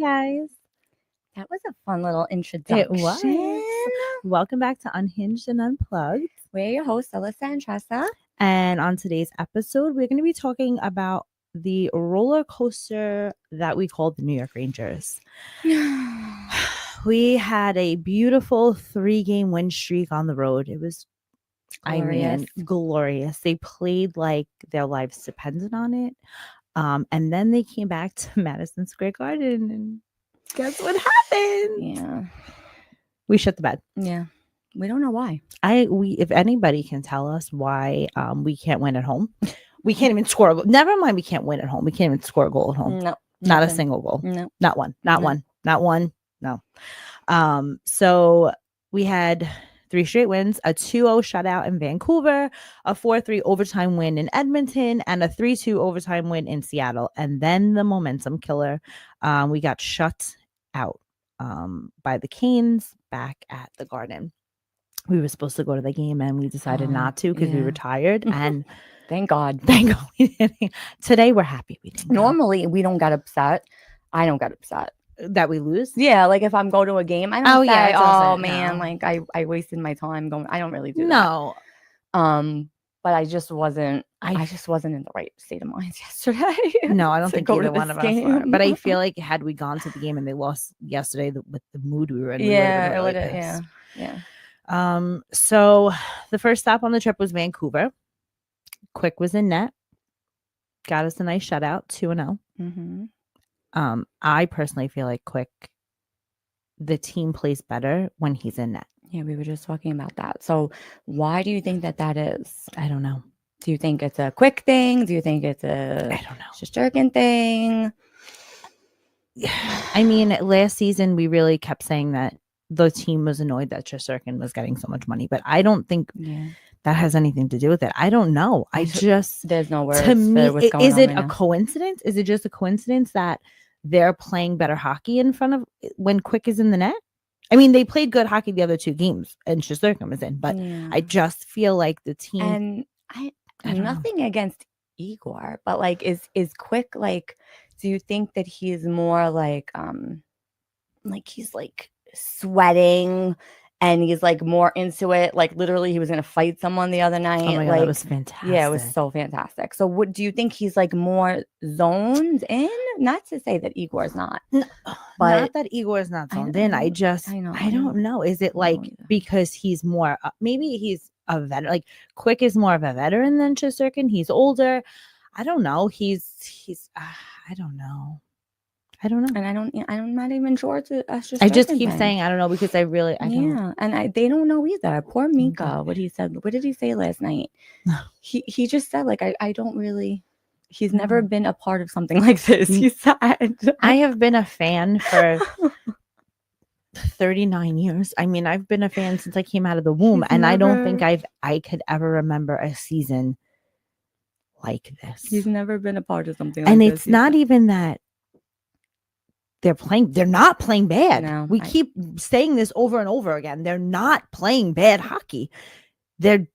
guys. That was a fun little introduction. It was. Welcome back to Unhinged and Unplugged. We're your hosts, Alyssa and Tressa. And on today's episode, we're going to be talking about the roller coaster that we called the New York Rangers. We had a beautiful 3-game win streak on the road. It was, glorious. They played like their lives depended on it. And then they came back to Madison Square Garden and guess what happened? Yeah. We shut the bed. Yeah. We don't know why. If anybody can tell us why we can't win at home. We can't even score a goal. Never mind, we can't win at home. We can't even score a goal at home. No. Not a single goal. No. Not one. Not one. Not one. No. So we had 3 straight wins, a 2-0 shutout in Vancouver, a 4-3 overtime win in Edmonton, and a 3-2 overtime win in Seattle. And then the momentum killer, we got shut out by the Canes back at the Garden. We were supposed to go to the game and we decided not to because we were tired. And thank God we didn't. Today we're happy we didn't. Normally we don't get upset. I don't get upset that we lose. Yeah, like if I'm going to a game, I don't say, "Oh man, like I wasted my time going." I don't really do that. But I just wasn't. I just wasn't in the right state of mind yesterday. No, I don't think either one of us were. But I feel like had we gone to the game and they lost yesterday, with the mood we were in, it would have. Yeah. So the first stop on the trip was Vancouver. Quick was in net. Got us a nice shutout, 2-0. Mm-hmm. I personally feel like Quick, the team plays better when he's in net. Yeah, we were just talking about that. So why do you think that is? I don't know. Do you think it's a Quick thing? Do you think it's a I don't know. Shesterkin thing? I mean, last season we really kept saying that the team was annoyed that Shesterkin was getting so much money, but I don't think that has anything to do with it. I don't know. There's no words. To me, is it a coincidence? Is it just a coincidence that they're playing better hockey in front of when Quick is in the net? I mean, they played good hockey the other 2 games and Shesterkin was in, but I just feel like the team. And I nothing against Igor, but like, is Quick like? Do you think that he's more like he's like sweating and he's like more into it? Like literally, he was gonna fight someone the other night. Oh my God, that was fantastic. Yeah, it was so fantastic. So, what do you think he's like more zoned in? Not to say that Igor's not, no, but not that Igor's not zoned in. I don't know. Is it like because he's more? Maybe he's a veteran. Like Quick is more of a veteran than Shesterkin. He's older. I don't know. He's. I don't know. And I'm not even sure it's a I just keep saying I don't know because I don't. And they don't know either. Poor Mika. What did he say last night? he just said like I don't really. He's never been a part of something like this. He said. I have been a fan for 39 years. I mean, I've been a fan since I came out of the womb, and I don't think I could ever remember a season like this. He's never been a part of something like this. And it's not even that they're not playing bad. No, we keep saying this over and over again. They're not playing bad hockey. They're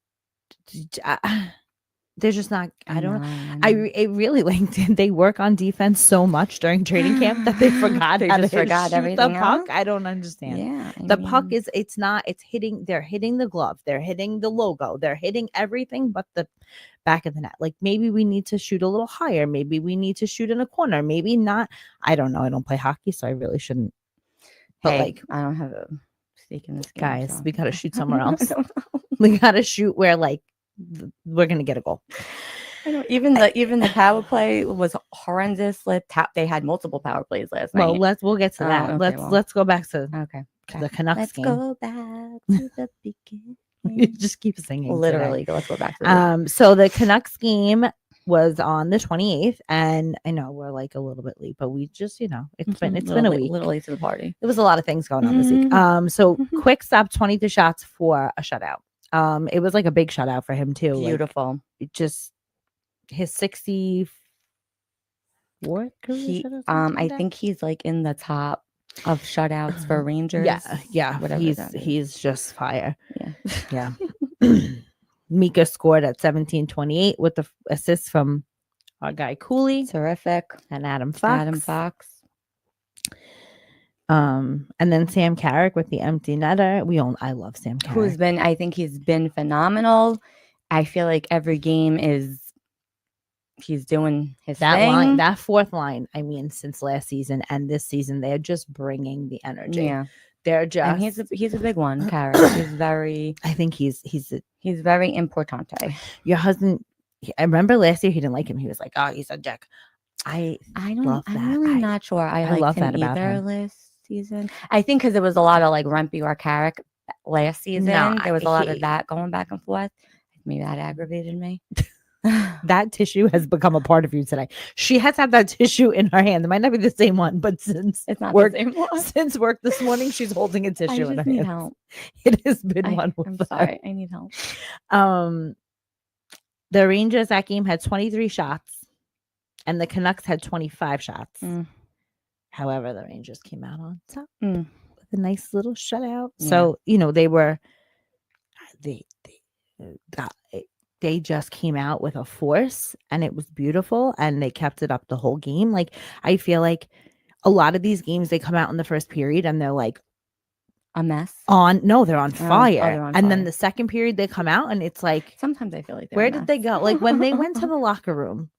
just not. I don't know. It really they work on defense so much during training camp that they forgot how to shoot everything the puck. I don't understand. Yeah, the puck is it's hitting. They're hitting the glove. They're hitting the logo. They're hitting everything but the back of the net. Like maybe we need to shoot a little higher. Maybe we need to shoot in a corner. Maybe not. I don't know. I don't play hockey, so I really shouldn't. But I don't have a stake in this game. Guys, so. We got to shoot somewhere else. We got to shoot where we're gonna get a goal. I know. Even the power play was horrendous. They had multiple power plays last night. Well, we'll get to that. Okay, let's go back to the Canucks game. Let's go back to the beginning. You just keep singing. Literally, let's go back to so the Canucks game was on the 28th, and I know we're like a little bit late, but we just it's been a week. A little late to the party. There was a lot of things going on this week. So Quick stopped 22 shots for a shutout. It was like a big shutout for him too. Beautiful. Like, just his 64th career. I think he's like in the top of shutouts for Rangers. Yeah. Whatever he's just fire. Yeah. Mika scored at 17:28 with the assist from our guy Cooley. Terrific. And Adam Fox. And then Sam Carrick with the empty netter. I love Sam Carrick. I think he's been phenomenal. I feel like every game he's doing his thing. That fourth line, I mean, since last season and this season, they're just bringing the energy. Yeah. They're just, and he's a big one, Carrick. He's very, I think he's very importante. Your husband, I remember last year he didn't like him. He was like, oh, he's a dick. I love that. I'm really not sure I love liked him that about either him. last season. I think because there was a lot of like Rempy or Carrick last season. There was a lot of that going back and forth. Maybe that aggravated me. That tissue has become a part of you today. She has had that tissue in her hand. It might not be the same one, but since it's not work, the same one. Since work this morning, she's holding a tissue in her hand. Help. It has been one. I'm sorry. I need help. The Rangers that game had 23 shots, and the Canucks had 25 shots. However, the Rangers came out on top with a nice little shutout. Yeah. So they just came out with a force, and it was beautiful, and they kept it up the whole game. Like, I feel like a lot of these games, they come out in the first period and they're like a mess. They're on fire. They're on and fire. Then the second period they come out and it's like, sometimes I feel like where did they go? Like, when they went to the locker room,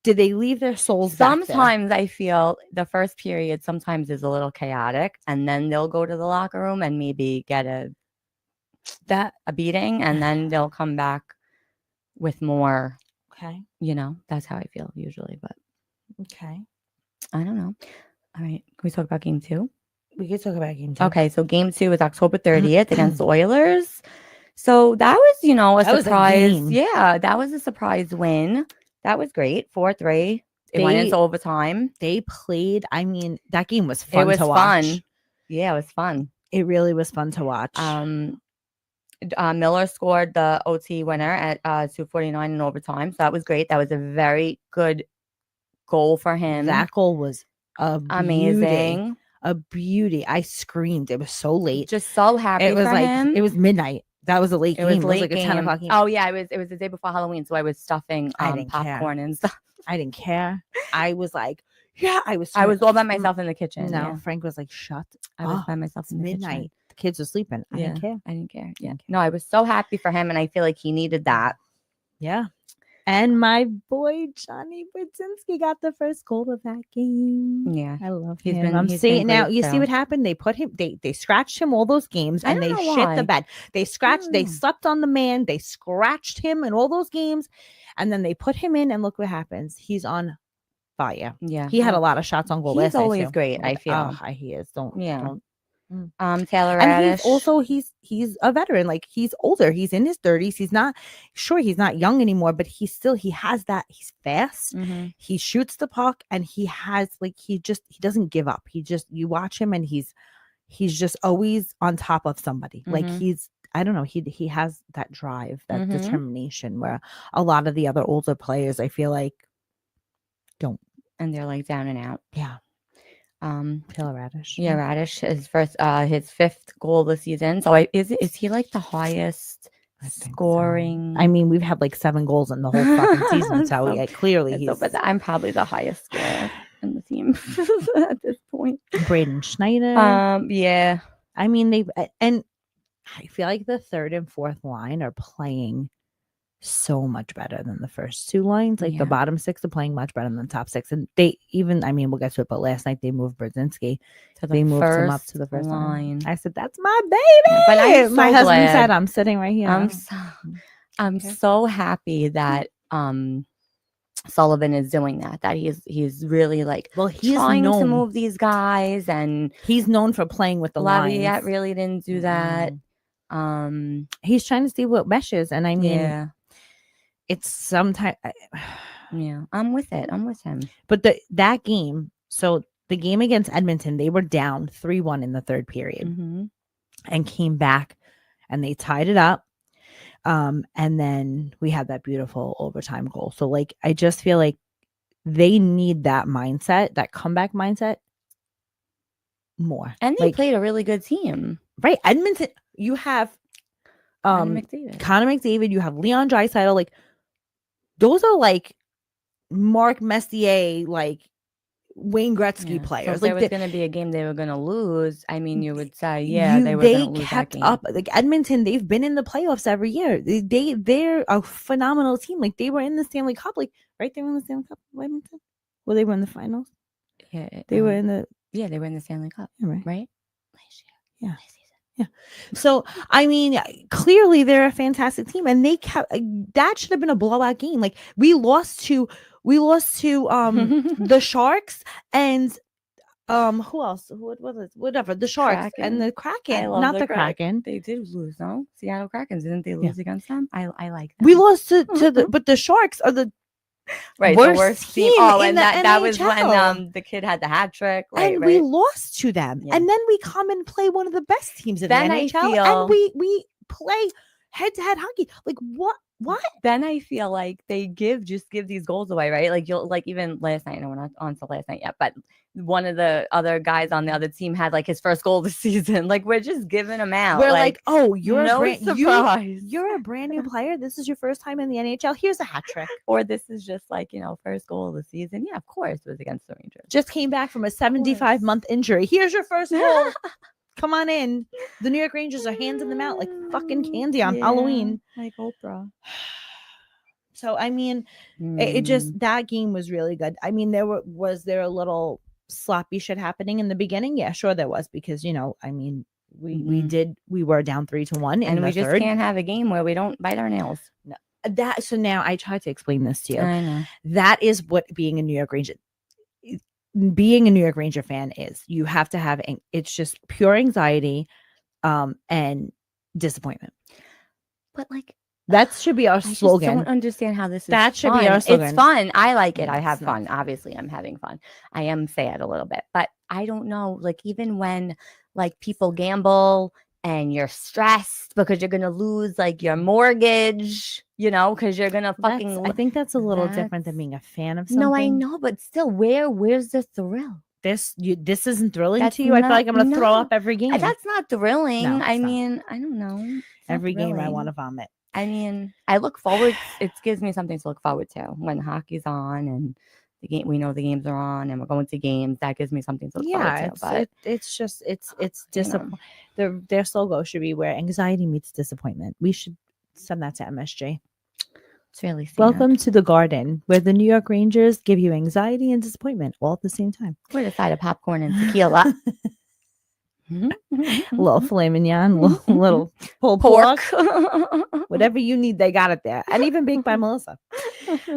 did they leave their souls sometimes I feel the first period sometimes is a little chaotic, and then they'll go to the locker room and maybe get a beating, and then they'll come back with more. Okay. That's how I feel usually, but okay. I don't know. All right. Can we talk about game 2? We could talk about game 2. Okay. So game 2 is October 30th against the Oilers. So that was, a surprise. Yeah. That was a surprise win. That was great. 4-3. It went into overtime. They played. I mean, that game was fun to watch. Fun. Yeah, it was fun. It really was fun to watch. Miller scored the OT winner at 2:49 in overtime. So that was great. That was a very good goal for him. That goal was amazing. A beauty. I screamed. It was so late. Just so happy it was for him. It was midnight. That was a late game. It was like game. A 10 o'clock game. Oh yeah, it was the day before Halloween, so I was stuffing popcorn and stuff. I didn't care. I was like, yeah, I was all by myself in the kitchen. No, yeah. Frank was like, shut I was by myself in the midnight. Kitchen. The kids were sleeping. I didn't care. Yeah. No, I was so happy for him, and I feel like he needed that. Yeah. And my boy Johnny Brzezinski got the first goal of that game. Yeah, I love him. I'm seeing now. You see what happened? They put him. They scratched him all those games, and they shit the bed. They scratched. They slept on the man. They scratched him in all those games, and then they put him in. And look what happens. He's on fire. Yeah, he had a lot of shots on goal. He's always great. I feel. He is. Don't. Taylor Radish. And he's a veteran. Like, he's older. He's in his 30s. He's not young anymore, but he has that. He's fast. Mm-hmm. He shoots the puck, and he has he doesn't give up. You watch him, and he's just always on top of somebody. Mm-hmm. Like, I don't know. He has that drive, that determination, where a lot of the other older players, I feel like, don't. And they're like down and out. Yeah. Taylor Radish. Yeah, Radish his 5th goal this season. So is he like the highest scoring? So. I mean, we've had like 7 goals in the whole fucking season. So clearly but I'm probably the highest scorer in the team at this point. Braden Schneider. Yeah. I mean, and I feel like the 3rd and 4th line are playing so much better than the first 2 lines. Like, the bottom 6 are playing much better than the top 6. And they even, I mean, we'll get to it, but last night they moved Brzezinski. They moved him up to the first line. I said, that's my baby. But my husband said, I'm sitting right here. I'm so happy that Sullivan is doing that he's really like, he's trying to move these guys, and he's known for playing with the lines. Laviolette really didn't do that. He's trying to see what meshes, and I mean, it's sometimes. I'm with him. But that game, so the game against Edmonton, they were down 3-1 in the 3rd period, and came back, and they tied it up. And then we had that beautiful overtime goal. So, like, I just feel like they need that mindset, that comeback mindset, more. And they played a really good team, right? Edmonton, you have Connor McDavid, you have Leon Draisaitl. Like, those are like Mark Messier, like Wayne Gretzky So players. if there Like was going to be a game they were going to lose, I mean, you would say, yeah, they were going to lose that kept game. up. Like Edmonton, they've been in the playoffs every year. They're a phenomenal team. Like they were in the Stanley Cup. Like right, they were in the Stanley Cup. Edmonton. Well, they were in the finals. Yeah, they were in the. Yeah, they were in the Stanley Cup. Right. Last year. Yeah. Yeah. So, I mean, clearly they're a fantastic team, and they kept that should have been a blowout game. Like we lost to the Sharks and who else? What was it? Whatever. The Sharks Kraken? and the Kraken. I love Not the the Kraken. They did lose, no? Seattle Krakens, didn't they lose against them? I like that. We lost to the but the Sharks are the worst team in and the that was when NHL. the kid had the hat trick, and we lost to them. Yeah. And then we come and play one of the best teams in Then the I NHL, feel- and we play head-to-head hockey. Like what? Then I feel like they just give these goals away, right? Like you'll like even last night. No, we're not on to last night yet, but one of the other guys on the other team had like his first goal this season. Like we're just giving them out. We're like, oh, you're no surprise. You're a brand new player. This is your first time in the NHL. Here's a hat trick. Or this is just like, first goal of the season. Yeah, of course it was against the Rangers. Just came back from a 75-month injury. Here's your first goal. Come on in. The New York Rangers are handing them out like fucking candy on Halloween. Like Oprah. So, I mean, it just, that game was really good. I mean, was there a little sloppy shit happening in the beginning? Yeah, sure there was, because, I mean, we were down 3-1 and in we the just third. Can't have a game where we don't bite our nails. No. So now I tried to explain this to you. I know. That is what being a New York Ranger fan is. You have to have, it's just pure anxiety and disappointment. But like, that should be our slogan. I don't understand how this is. That should fun. be our slogan. It's fun. I like it. I have It's fun. Obviously, I'm having fun. I am sad a little bit, but I don't know. Like even when like people gamble and you're stressed because you're gonna lose like your mortgage, because you're gonna fucking. I think that's a little different than being a fan of something. No, I know, but still, where's the thrill? This isn't thrilling to you. I feel like I'm gonna throw up every game. That's not thrilling. No, I mean, I don't know. Every game I want to vomit. I mean, I look forward. It gives me something to look forward to when hockey's on and the game. We know the games are on and we're going to games. That gives me something to look forward to. But it's just disappointing. Their logo should be where anxiety meets disappointment. We should send that to MSG. It's really sad. Welcome to the Garden, where the New York Rangers give you anxiety and disappointment all at the same time. With a side of popcorn and tequila. Little filet mignon, little pulled pork, whatever you need, they got it there, and even baked by Melissa.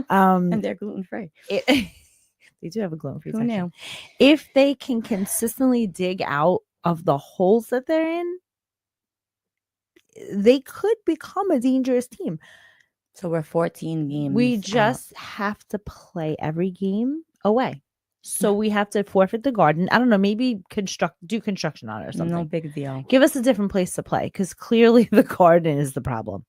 And they're gluten free. They do have a gluten free section. Who knew? If they can consistently dig out of the holes that they're in, they could become a dangerous team. So we're 14 games. We just have to play every game away. So we have to forfeit the Garden. I don't know, maybe do construction on it or something. No big deal. Give us a different place to play, because clearly the Garden is the problem.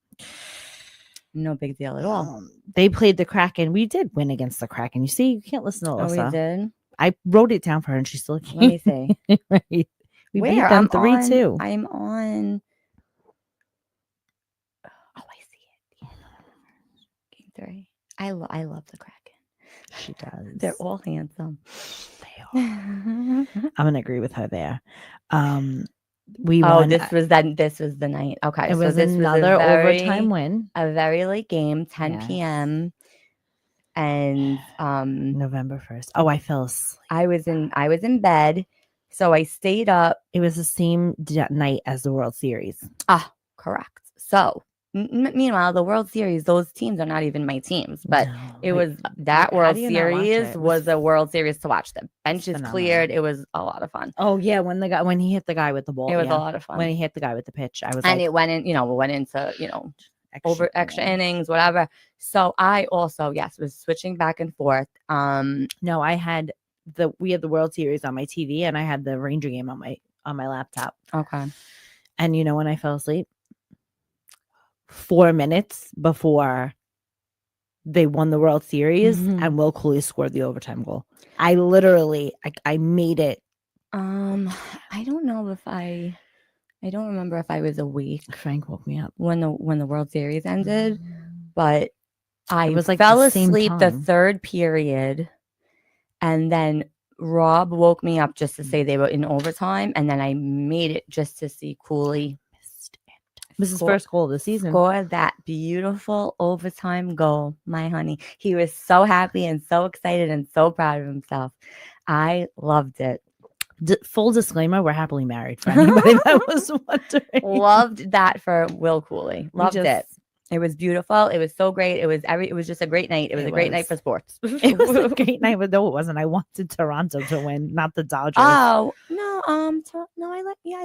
No big deal at all. They played the Kraken. We did win against the Kraken. You see, you can't listen to Alyssa. Oh, we did? I wrote it down for her and she still can't. Let me see. Right. We beat them 3-2. I'm on. Oh, I see it. Game 3. I love the Kraken. She does. They're all handsome. They are. I'm gonna agree with her there. We won. This was the night. Okay, it was another overtime win. A very late game, 10 p.m. And November 1st. Oh, I fell asleep. I was in bed, so I stayed up. It was the same night as the World Series. Ah, correct. So meanwhile, the World Series, those teams are not even my teams, but it was that World Series was a World Series to watch. The benches cleared. It was a lot of fun. Oh yeah, when he hit the guy with the ball, it was a lot of fun. When he hit the guy with the pitch, I was and it went in. We went into extra innings, whatever. So I also was switching back and forth. No, we had the World Series on my TV, and I had the Ranger game on my laptop. Okay. And when I fell asleep? 4 minutes before they won the World Series, and Will Cooley scored the overtime goal. I literally, I made it. I don't know if I don't remember if I was awake. Frank woke me up when the World Series ended, but I was like fell the same asleep time. the third period, and then Rob woke me up just to say they were in overtime, and then I made it just to see Cooley. It was his first goal of the season. Score that beautiful overtime goal, my honey. He was so happy and so excited and so proud of himself. I loved it. Full disclaimer, we're happily married for anybody that was wondering. Loved that for Will Cooley. Loved it. It was beautiful. It was so great. It was just a great night. It was a great night for sports. It was a great night, but no, it wasn't. I wanted Toronto to win, not the Dodgers. Oh no, I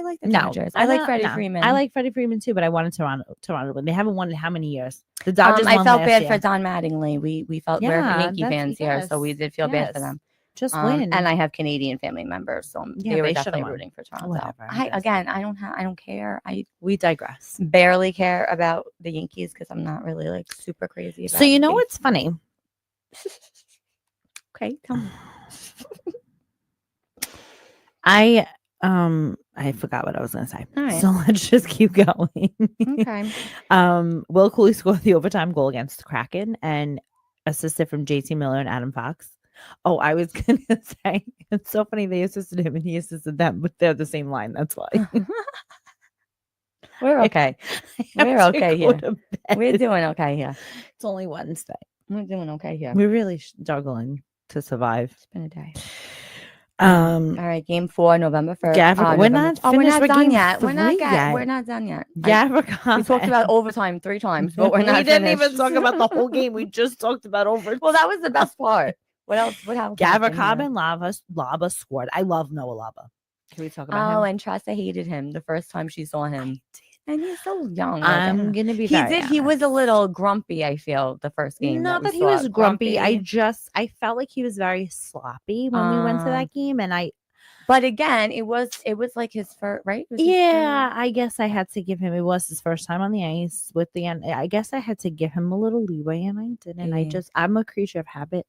like the Dodgers. I like Freddie Freeman. I like Freddie Freeman too, but I wanted Toronto to win. They haven't won in how many years? The Dodgers. I won felt last bad year. for Don Mattingly. We felt we're Yankee fans here, so we did feel bad for them. Just win. And I have Canadian family members, so they were definitely rooting for Toronto. Whatever, I don't care. We digress. Barely care about the Yankees because I'm not really like super crazy about. So you know what's funny? Okay, tell me. I forgot what I was going to say. All right. So let's just keep going. Okay. Will Cooley scored the overtime goal against the Kraken and assisted from JT Miller and Adam Fox. Oh, I was going to say, it's so funny they assisted him and he assisted them, but they're the same line. That's why. We're okay. We're okay here. We're doing okay here. It's only Wednesday. We're doing okay here. We're really struggling to survive. It's been a day. All right, game 4, November 1st. We're not done yet. We're not done yet. We talked about overtime 3 times, but we're not. We didn't even talk about the whole game. We just talked about overtime. Well, that was the best part. What else? What happened? Gavrikov Lava scored. I love Noah Lava. Can we talk about him? Oh, and Tressa hated him the first time she saw him. And he's so young. I'm gonna be. He was a little grumpy. I feel the first game. Not that he was grumpy. I felt like he was very sloppy when we went to that game, and But again, it was like his first, right? I guess I had to give him. It was his first time on the ice with the end. I guess I had to give him a little leeway, and I didn't. Yeah. I'm a creature of habit.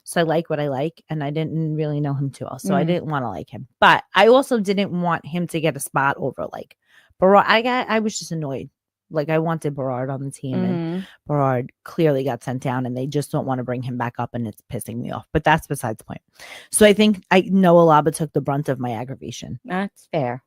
So I like what I like, and I didn't really know him too well, so I didn't want to like him. But I also didn't want him to get a spot over like Berard. I was just annoyed. Like I wanted Berard on the team, and Berard clearly got sent down, and they just don't want to bring him back up, and it's pissing me off. But that's besides the point. So I think Noah Laba took the brunt of my aggravation. That's fair.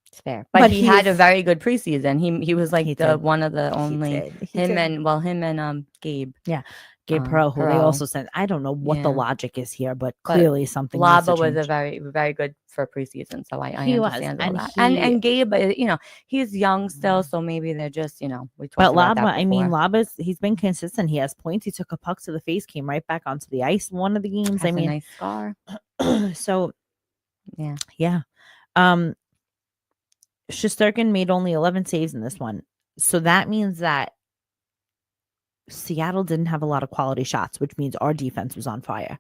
It's fair, but he had a very good preseason. He was like one of the only him and Gabe. Yeah. Gabe Perreault, who they also said, I don't know what the logic is here, but clearly something. Laba was a very, very good for preseason, so I understand all that. And Gabe, he's young still, so maybe they're just, we talked about that before. Laba's he's been consistent. He has points. He took a puck to the face, came right back onto the ice one of the games. Has a nice scar. So, yeah. Shesterkin made only 11 saves in this one, so that means that Seattle didn't have a lot of quality shots, which means our defense was on fire,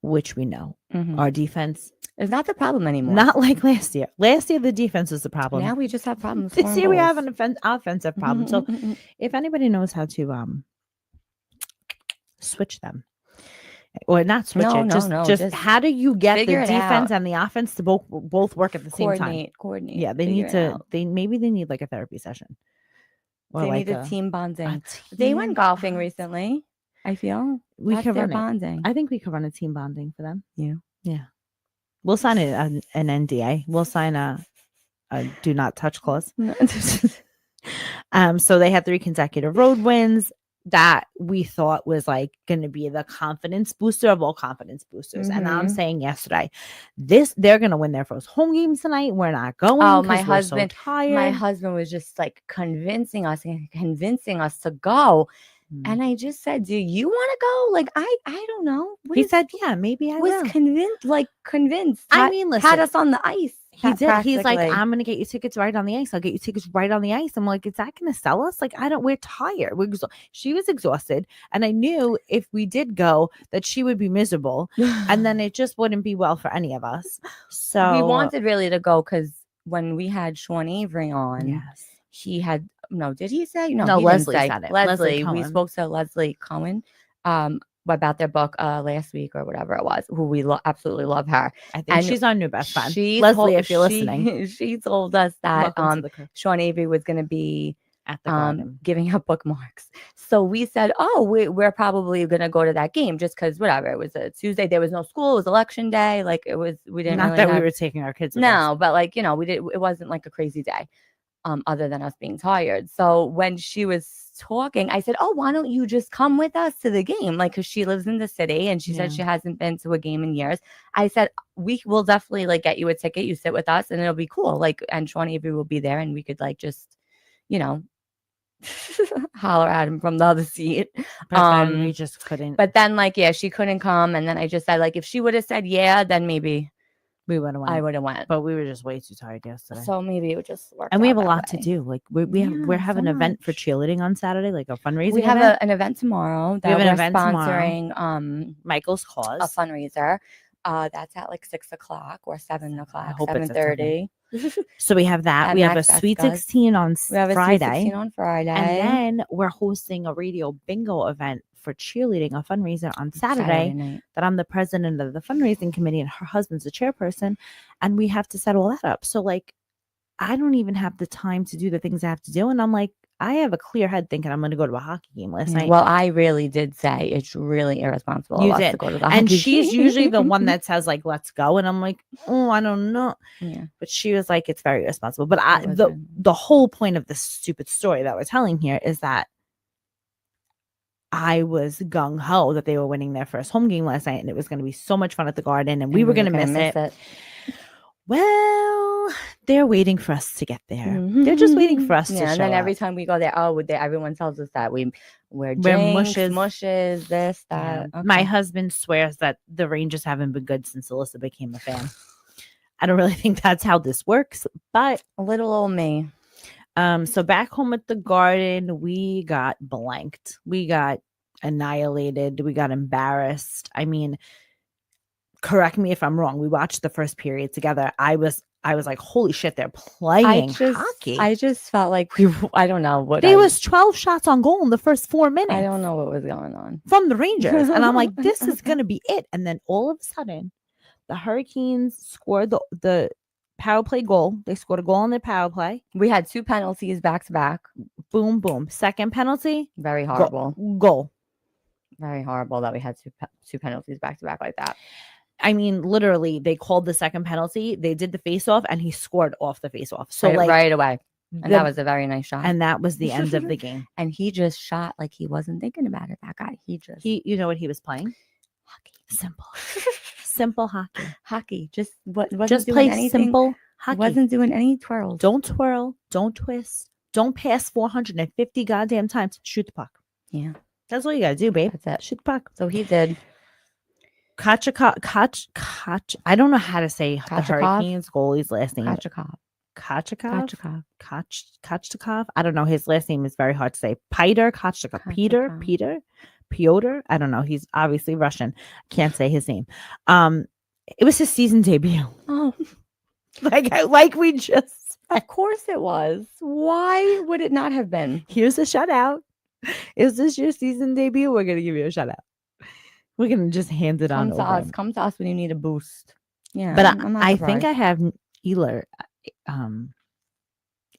which we know. Our defense is not the problem anymore. Not like last year. Last year, the defense was the problem. Now we just have problems. This year, we have an offensive problem. So if anybody knows how to switch them, or not switch just how do you get the defense and the offense to both work at the same time? Coordinate. Yeah, they need to. Maybe they need like a therapy session. They need a team bonding. They went golfing recently. I feel we could run bonding. I think we could run a team bonding for them. Yeah. We'll sign an NDA. We'll sign a do not touch clause. So they had 3 consecutive road wins that we thought was like going to be the confidence booster of all confidence boosters. And I'm saying yesterday, they're going to win their first home games tonight. We're not going. Oh, my husband, so tired. My husband was just like convincing us to go. And I just said, do you want to go? Like, I don't know. He said, yeah, maybe I will. Convinced. I mean, listen. Had us on the ice. He did. He's like, I'm going to get you tickets right on the ice. I'll get you tickets right on the ice. I'm like, is that going to sell us? Like, we're tired. She was exhausted. And I knew if we did go that she would be miserable. And then it just wouldn't be well for any of us. So we wanted really to go because when we had Sean Avery on, he had, did he say? No, Leslie said it. Leslie, we spoke to Leslie Cohen about their book last week or whatever it was, who we absolutely love her. I think she's our new best friend. Leslie, if you're listening. She told us that Sean Avery was going to be At the Garden. giving out bookmarks. So we said, oh, we're probably going to go to that game just because whatever. It was a Tuesday. There was no school. It was election day. Like we didn't Not really that have, we were taking our kids with no, us. but like, it wasn't like a crazy day other than us being tired. So when she was talking, I said, oh, why don't you just come with us to the game? Like, because she lives in the city and she said she hasn't been to a game in years. I said, we will definitely like get you a ticket. You sit with us and it'll be cool. Like, and 20 of you will be there and we could like just, holler at him from the other seat. But then we just couldn't. But then like, yeah, she couldn't come. And then I just said like, if she would have said yeah, then maybe we would have went. I would have went. But we were just way too tired yesterday. So maybe it would just work. And we have a lot to do. Like we're having an event for cheerleading on Saturday, like a fundraising. We have an event tomorrow that we're sponsoring. Michael's Cause, a fundraiser. That's at like 6:00 or 7:00, 7:30. So we have that. We have a Sweet 16 on Friday. And then we're hosting a radio bingo event for cheerleading, a fundraiser on Saturday night. That I'm the president of the fundraising committee and her husband's the chairperson. And we have to set all that up. So like, I don't even have the time to do the things I have to do. And I'm like, I have a clear head thinking I'm going to go to a hockey game last night. Well, I really did say it's really irresponsible of us to go to the hockey and she's game. usually the one that says like, let's go. And I'm like, oh, I don't know. Yeah. But she was like, it's very irresponsible. But the whole point of this stupid story that we're telling here is that I was gung-ho that they were winning their first home game last night and it was going to be so much fun at the Garden and we were going to miss it. Well, they're waiting for us to get there. Mm-hmm. They're just waiting for us to show up. And then every time we go there, everyone tells us that we're drinks, mushes, this, that. Yeah. Okay. My husband swears that the Rangers haven't been good since Alyssa became a fan. I don't really think that's how this works, but a little old me. So back home at the Garden, we got blanked. We got annihilated. We got embarrassed. I mean, correct me if I'm wrong. We watched the first period together. I was like, holy shit, they're playing hockey. I just felt like I don't know what. There was 12 shots on goal in the first 4 minutes. I don't know what was going on. From the Rangers. And I'm like, this is going to be it. And then all of a sudden, the Hurricanes scored the power play goal. They scored a goal on their power play. We had 2 penalties back to back. Boom, boom. Second penalty. Very horrible. Goal. Very horrible that we had two penalties back to back like that. I mean, literally, they called the second penalty. They did the face-off, and he scored off the face-off. So, right away. And that was a very nice shot. And that was the end of the game. And he just shot like he wasn't thinking about it, that guy. You know what he was playing? Hockey. Simple. Simple hockey. Hockey. Wasn't just play anything. Simple hockey. Wasn't doing any twirls. Don't twirl. Don't twist. Don't pass 450 goddamn times. Shoot the puck. Yeah. That's all you got to do, babe. That's it. Shoot the puck. So he did. Kachakov. I don't know how to say the Hurricanes goalie's last name. Kachakov. I don't know. His last name is very hard to say. Peter Kachakov. Piotr. I don't know. He's obviously Russian. Can't say his name. It was his season debut. Oh, like we just. Of course it was. Why would it not have been? Here's a shutout. Is this your season debut? We're gonna give you a shutout. We're gonna just hand it on over. Come to us when you need a boost. Yeah, but I think I have Nikolai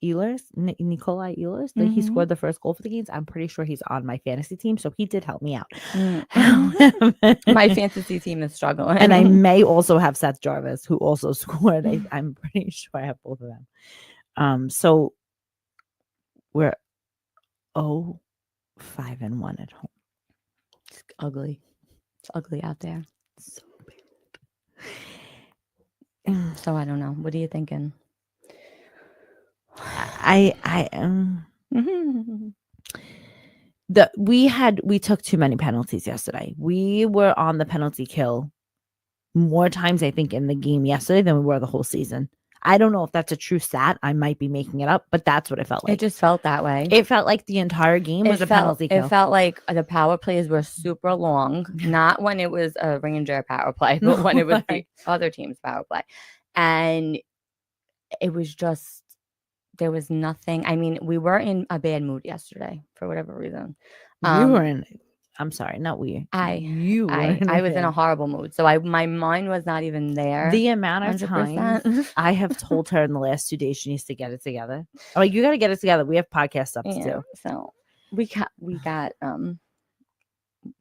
Ehlers. That he scored the first goal for the Canes. I'm pretty sure he's on my fantasy team, so he did help me out. My fantasy team is struggling, and I may also have Seth Jarvis, who also scored. I'm pretty sure I have both of them. So we're 5-1 at home. It's ugly. It's ugly out there. So bad. So I don't know. What are you thinking? I am. We took too many penalties yesterday. We were on the penalty kill more times, I think, in the game yesterday than we were the whole season. I don't know if that's a true stat. I might be making it up, but that's what it felt like. It just felt that way. It felt like the entire game was a penalty kill. It felt like the power plays were super long, not when it was a Ranger power play, but when it was the other team's power play. And it was just, there was nothing. I mean, we were in a bad mood yesterday for whatever reason. We were in I'm sorry, not we. I was in a fan. horrible mood. So my mind was not even there. The amount of 100%. times I have told her in the last 2 days she needs to get it together. I'm like, you got to get it together. We have podcast stuff to do. So we got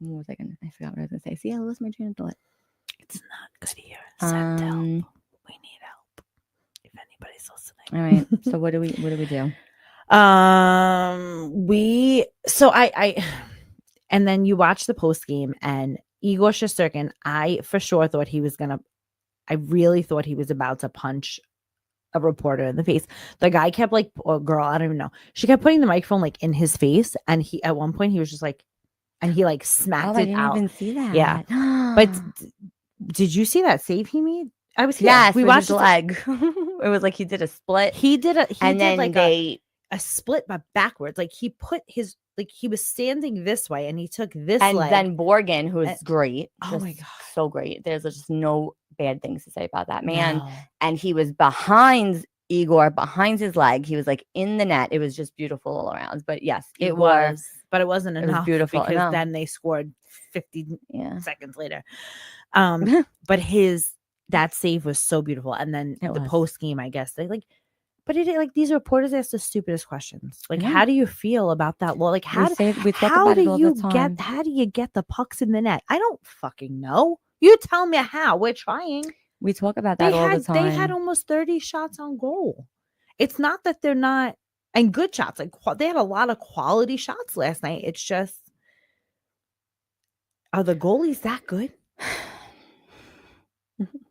what was I gonna? I forgot what I was gonna say. See, I lost my train of thought. It's not good here. Send help. We need help. If anybody's listening. All right. So what do we do? I and then you watch the post game, and Igor Shesterkin, I for sure thought he was gonna. I really thought he was about to punch a reporter in the face. The guy kept like, or girl, I don't even know. She kept putting the microphone like in his face, and he at one point he was just like, and he like smacked it out. I didn't even see that. Yeah, but did you see that save he made? I was here. Yes, we with watched his leg. It was like he did a split. He did like a split but backwards. Like he put his he was standing this way and he took this and leg. then Borgen, who is great. Oh my god, so great. There's just no bad things to say about that man. No. And he was behind Igor, behind his leg. He was like in the net. It was just beautiful all around. But yes, it was. But it wasn't enough. It was beautiful because then they scored 50 seconds later. But that save was so beautiful. And then the post game, I guess they like. But these reporters ask the stupidest questions. Like, how do you feel about that law? Like, how do you get the pucks in the net? I don't fucking know. You tell me how. We're trying. We talk about that all the time. They had almost 30 shots on goal. It's not that they're not, and good shots. Like they had a lot of quality shots last night. It's just, are the goalies that good?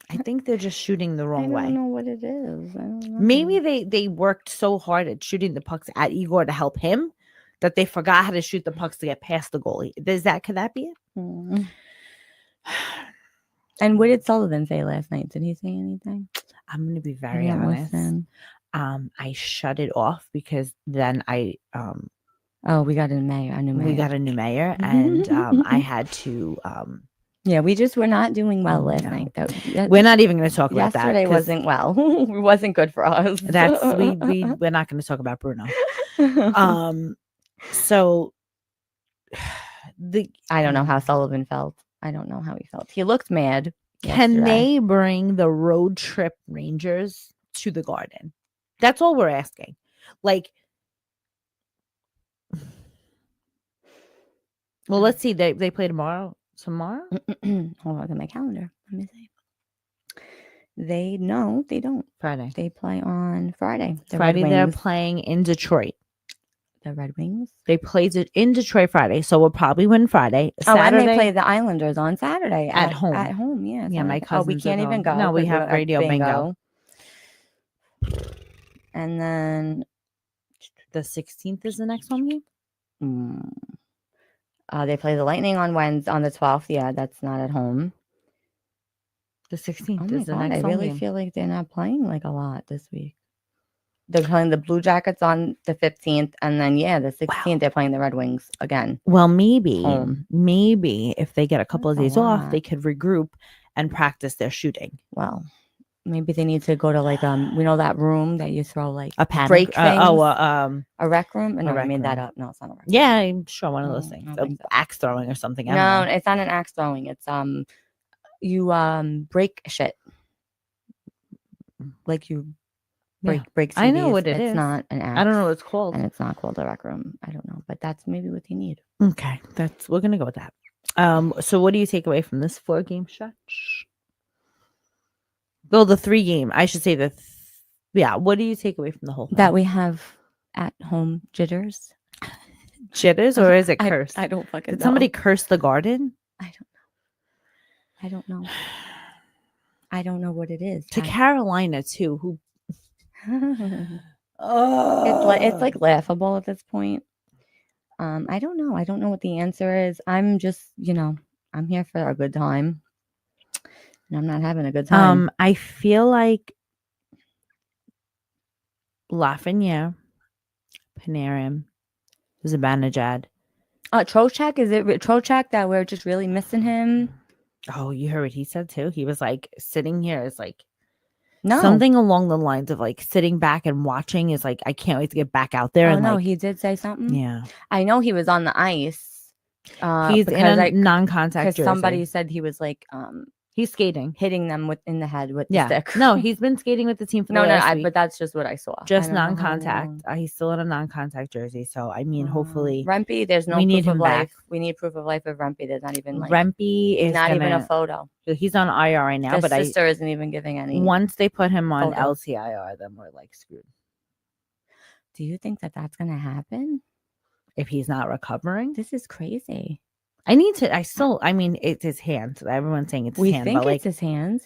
I think they're just shooting the wrong way. I don't know what it is. I don't know. Maybe they worked so hard at shooting the pucks at Igor to help him that they forgot how to shoot the pucks to get past the goalie. Could that be it? Mm. And what did Sullivan say last night? Did he say anything? I'm going to be very honest. I shut it off because then we got a new mayor. We got a new mayor, and I had to. Yeah, we're not doing well last night. We're not even going to talk about that. Yesterday wasn't well. It wasn't good for us. We're not going to talk about Bruno. So I don't know how Sullivan felt. I don't know how he felt. He looked mad. Can they bring the road trip Rangers to the Garden? That's all we're asking. Like, well, let's see. They play tomorrow. Hold on, look at my calendar. Let me see. They don't. Friday. They play on Friday. Friday they're playing in Detroit. The Red Wings. They played it in Detroit Friday, so we'll probably win Friday. Saturday, and they play the Islanders on Saturday at home. At home, yeah. Yeah, my cousins. We can't even go. No, we have radio bingo. And then the 16th is the next home game. They play the Lightning on Wednesday on the 12th. Yeah, that's not at home. The 16th is the next home game. I really feel like they're not playing like a lot this week. They're playing the Blue Jackets on the 15th, and then the 16th they're playing the Red Wings again. Well, maybe if they get a couple of days off, they could regroup and practice their shooting. Well, maybe they need to go to like we know that room that you throw like a panic break things. A rec room. No, I made that up. No, it's not a rec room. Yeah, I'm sure one of those things. Axe throwing or something. No, it's not an axe throwing. It's you break shit. Like you break CDs. I know what it is. It's not an axe. I don't know what it's called. And it's not called a rec room. I don't know. But that's maybe what they need. Okay. We're gonna go with that. So what do you take away from this 4-game stretch? Well, the 3-game. I should say what do you take away from the whole thing? That we have at home jitters. Jitters, or is it cursed? I don't fucking know. Did somebody curse the Garden? I don't know. I don't know what it is. To Carolina too, who it's like laughable at this point. I don't know. I don't know what the answer is. I'm just, I'm here for a good time. And I'm not having a good time. I feel like Lafreniere, Panarin, Zibanejad. Trocheck, is it Trocheck that we're just really missing him? Oh, you heard what he said too? He was like sitting here is like no. Something along the lines of like sitting back and watching is like, I can't wait to get back out there. Oh, no, he did say something. Yeah. I know he was on the ice He's in a non-contact because jersey. somebody said he was like he's skating, hitting them in the head with the stick. No, he's been skating with the team for the last week. But that's just what I saw. Just non-contact. He's still in a non-contact jersey, so I mean, hopefully, Rempe. There's no proof of life. We need proof of life of Rempe. There's not even like Rempe is not even a photo. He's on IR right now, but his sister isn't even giving any. Once they put him on LTIR, then we're like screwed. Do you think that that's gonna happen if he's not recovering? This is crazy. I mean, it's his hands. Everyone's saying it's his hands. We think it's his hands.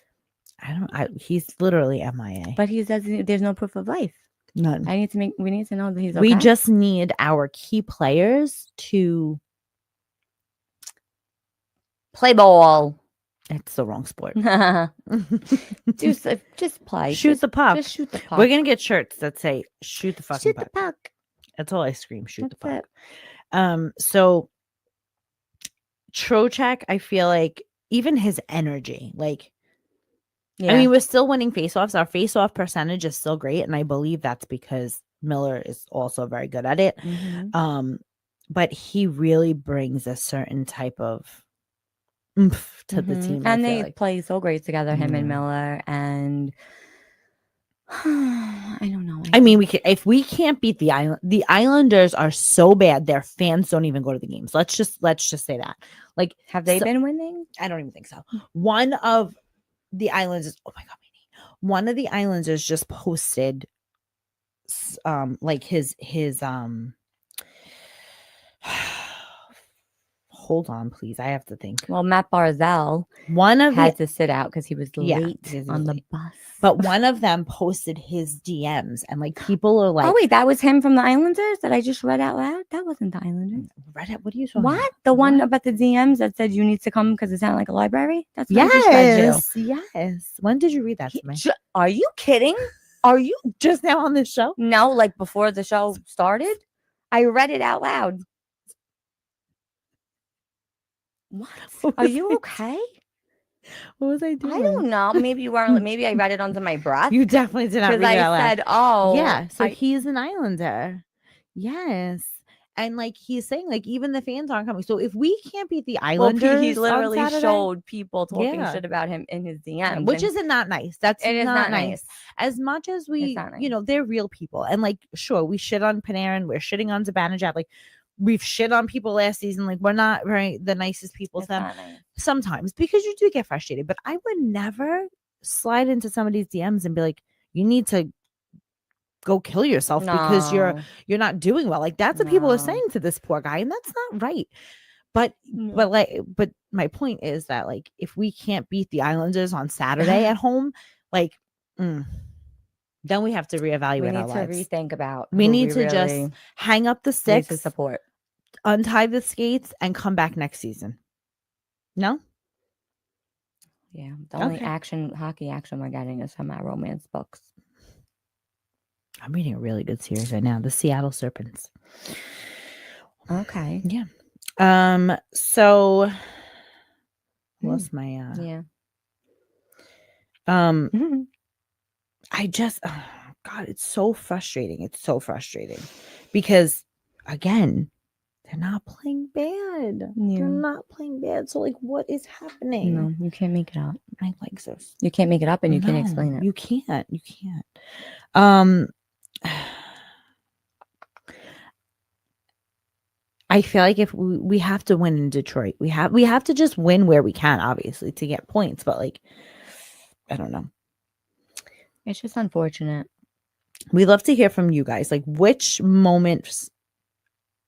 He's literally MIA. But there's no proof of life. None. We need to know that he's okay. We just need our key players to play ball. It's the wrong sport. Just play. Shoot the puck. Just shoot the puck. We're going to get shirts that say, shoot the fucking puck. Shoot the puck. That's all I scream. Shoot the puck. So Trocheck, I feel like even his energy, like, I mean, we're still winning faceoffs. Our faceoff percentage is still great. And I believe that's because Miller is also very good at it. Mm-hmm. But he really brings a certain type of oomph to the team. And they play so great together, him and Miller. And I don't know. I mean, if we can't beat the Islanders are so bad, their fans don't even go to the games. Let's just say that. Like, have they been winning? I don't even think so. One of the Islanders, oh my God, one of the Islanders just posted like his hold on, please. I have to think. Well, Matt Barzell had to sit out because he was late on the bus. But one of them posted his DMs, and like people are like, "Oh wait, that was him from the Islanders that I just read out loud. That wasn't the Islanders. What are you talking about? What? The one about the DMs that said you need to come because it sounded like a library. That's what I just read you. Yes. When did you read that to me? Are you kidding? Are you just now on this show? No, like before the show started. I read it out loud. What? Are you okay? What was I doing? I don't know. Maybe you weren't. Maybe I read it under my breath. You definitely did not read it out loud. Said, "Oh, yeah." So he's an Islander. Yes, and like he's saying, like even the fans aren't coming. So if we can't beat the Islanders, he literally showed people talking shit about him in his DMs, which isn't not nice. It is not nice. As much as we, they're real people, and like sure, we shit on Panarin, we're shitting on Zibanejad, like. We've shit on people last season. Like we're not the nicest people to them sometimes because you do get frustrated. But I would never slide into somebody's DMs and be like, "You need to go kill yourself because you're not doing well." Like that's what people are saying to this poor guy, and that's not right. But my point is that like if we can't beat the Islanders on Saturday at home, like. Then we have to reevaluate our lives. We need to rethink about. We need to just hang up the sticks, to support, untie the skates, and come back next season. No. Yeah, the only hockey action we're getting is from our romance books. I'm reading a really good series right now, The Seattle Serpents. Okay. Yeah. So. What's my? I just, God, it's so frustrating. It's so frustrating because, again, they're not playing bad. Yeah. They're not playing bad. So, like, what is happening? No, you can't make it up. My legs are. You can't make it up, and you can't explain it. You can't. You can't. I feel like if we have to win in Detroit, we have to just win where we can, obviously, to get points. But like, I don't know. It's just unfortunate. We love to hear from you guys. Like, which moments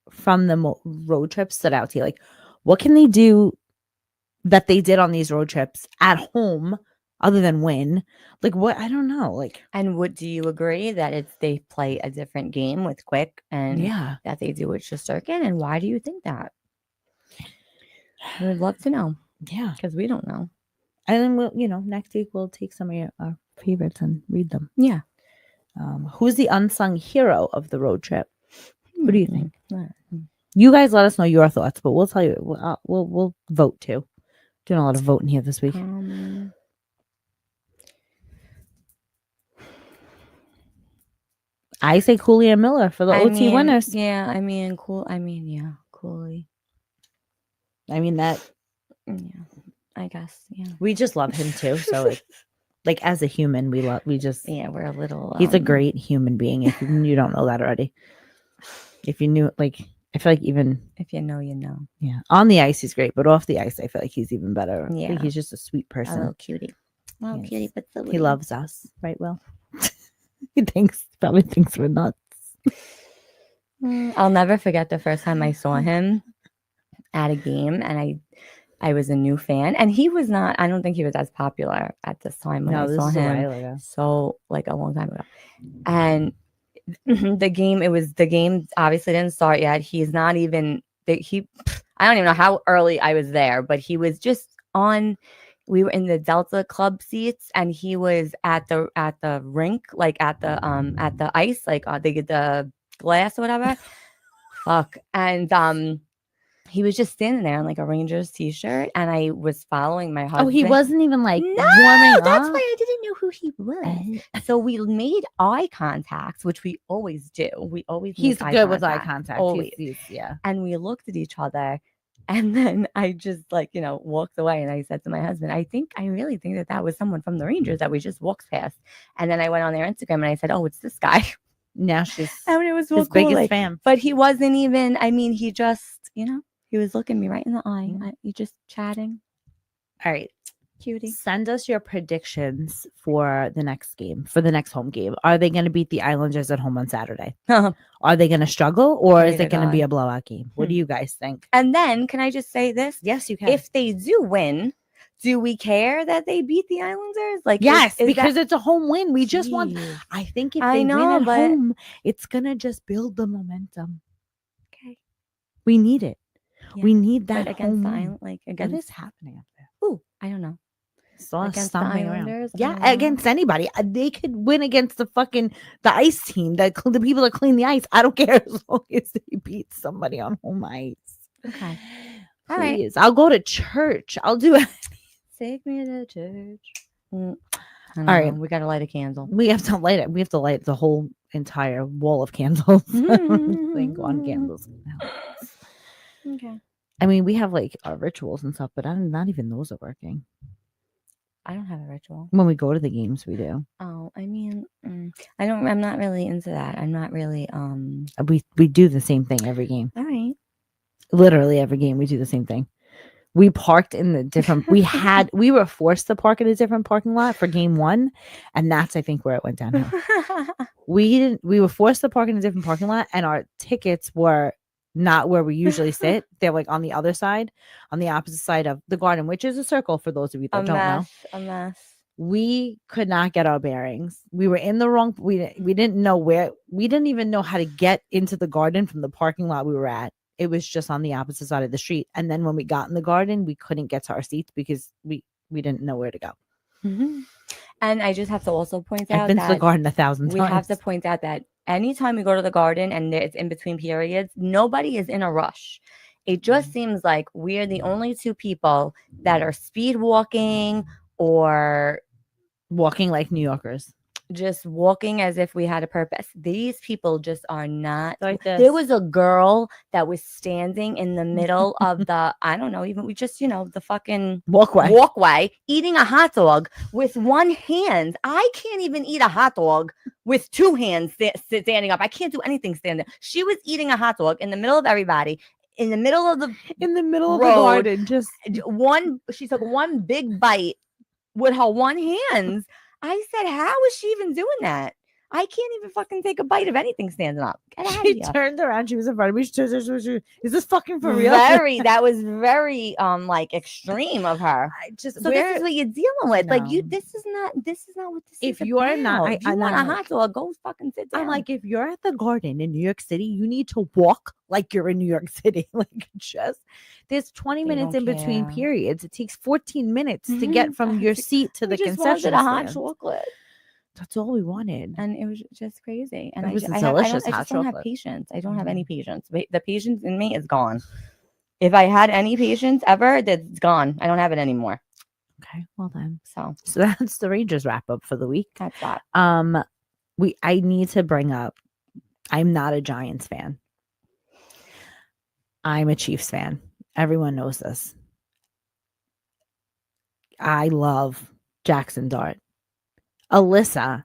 from the road trips stood out to you? Like, what can they do that they did on these road trips at home other than win? Like, what? I don't know. Like, and do you agree that they play a different game with Quick and that they do with Shesterkin? And why do you think that? We would love to know. Yeah, because we don't know. And then next week we'll take some of our favorites and read them. Yeah. Who's the unsung hero of the road trip? What do you think? You guys let us know your thoughts, but we'll tell you. We'll vote too. Doing a lot of voting here this week. I say Cooley and Miller for the OT winners. Yeah, Cooley. I mean that. Yeah, I guess. Yeah, We just love him too. So like as a human, we just. Yeah, we're a little. He's a great human being. If you don't know that already, if you knew, like, I feel like even if you know, you know. Yeah, on the ice he's great, but off the ice I feel like he's even better. I Yeah, think he's just a sweet person. A little cutie. Well, Yes. cutie, but so He loves us, right? Will he probably thinks we're nuts. I'll never forget the first time I saw him at a game, and I was a new fan, and he was not. I don't think he was as popular at this time when I saw him. A while ago. So like a long time ago, and the game obviously didn't start yet. He's not even I don't even know how early I was there, but he was just on. We were in the Delta Club seats, and he was at the rink, like at the ice, like the glass or whatever. Fuck. And he was just standing there in like a Rangers t-shirt, and I was following my husband. Oh, he wasn't even like no, warming up. that's why I didn't know who he was. So we made eye contact, which we always do. We always He's make good with eye contact. Always. Yeah. And we looked at each other, and then I just walked away, and I said to my husband, I really think that was someone from the Rangers that we just walked past. And then I went on their Instagram and I said, oh, it's this guy. Now she's and it was so his cool, biggest fan. But he wasn't even. I mean, he just he was looking me right in the eye. He just chatting. All right. Cutie. Send us your predictions for the next game, for the next home game. Are they going to beat the Islanders at home on Saturday? Are they going to struggle, or is it going to be a blowout game? What do you guys think? And then, can I just say this? Yes, you can. If they do win, do we care that they beat the Islanders? Like, yes, because it's a home win. We just want. I think if they win at home, it's going to just build the momentum. Okay. We need it. Yeah. We need that against home the Island, what is happening up there? Ooh, I don't know. Against the Islanders? Yeah, against anybody. They could win against the ice team, the people that clean the ice. I don't care as long as they beat somebody on home ice. Okay. All right. I'll go to church. I'll do it. Take me to church. All right. We got to light a candle. We have to light it. We have to light the whole entire wall of candles. Think on candles. Okay. I mean, we have like our rituals and stuff, but not even those are working. I don't have a ritual. When we go to the games, we do. Oh, I mean, I'm not really into that. I'm not really. We do the same thing every game. All right. Literally every game, we do the same thing. We parked in the different. We were forced to park in a different parking lot for game 1, and that's I think where it went downhill. We were forced to park in a different parking lot, and our tickets were not where we usually sit. They're like on the other side, on the opposite side of the garden, which is a circle for those of you that don't know. A mess. We could not get our bearings. We were in the wrong. We didn't know where. We didn't even know how to get into the garden from the parking lot we were at. It was just on the opposite side of the street. And then when we got in the garden, we couldn't get to our seats because we didn't know where to go. Mm-hmm. And I just have to also point out I've been to the garden 1,000 times. We have to point out that anytime we go to the garden and it's in between periods, nobody is in a rush. It just seems like we're the only 2 people that are speed walking or walking like New Yorkers. Just walking as if we had a purpose. These people just are not like this. There was a girl that was standing in the middle of the, I don't know, even we just, the fucking walkway, eating a hot dog with one hand. I can't even eat a hot dog with 2 hands standing up. I can't do anything standing. She was eating a hot dog in the middle of everybody. In the middle of the road, of the garden, just she took one big bite with her one hand. I said, how is she even doing that? I can't even fucking take a bite of anything standing up. She turned around. She was in front of me. Is this fucking for real? That was very extreme of her. This is what you're dealing with. No. Like this is not what this if is you're about. not if you want a hot dog, go fucking sit down. I'm like, if you're at the garden in New York City, you need to walk like you're in New York City. Like there's 20 minutes in between periods. It takes 14 minutes to get from your seat to the concession stand. A hot chocolate. That's all we wanted. And it was just crazy. And it was delicious. I just don't have patience. I don't have any patience. The patience in me is gone. If I had any patience ever, that's gone. I don't have it anymore. Okay. Well then. So that's the Rangers wrap up for the week. That's that. I need to bring up, I'm not a Giants fan. I'm a Chiefs fan. everyone knows this. I love Jackson Dart. Alyssa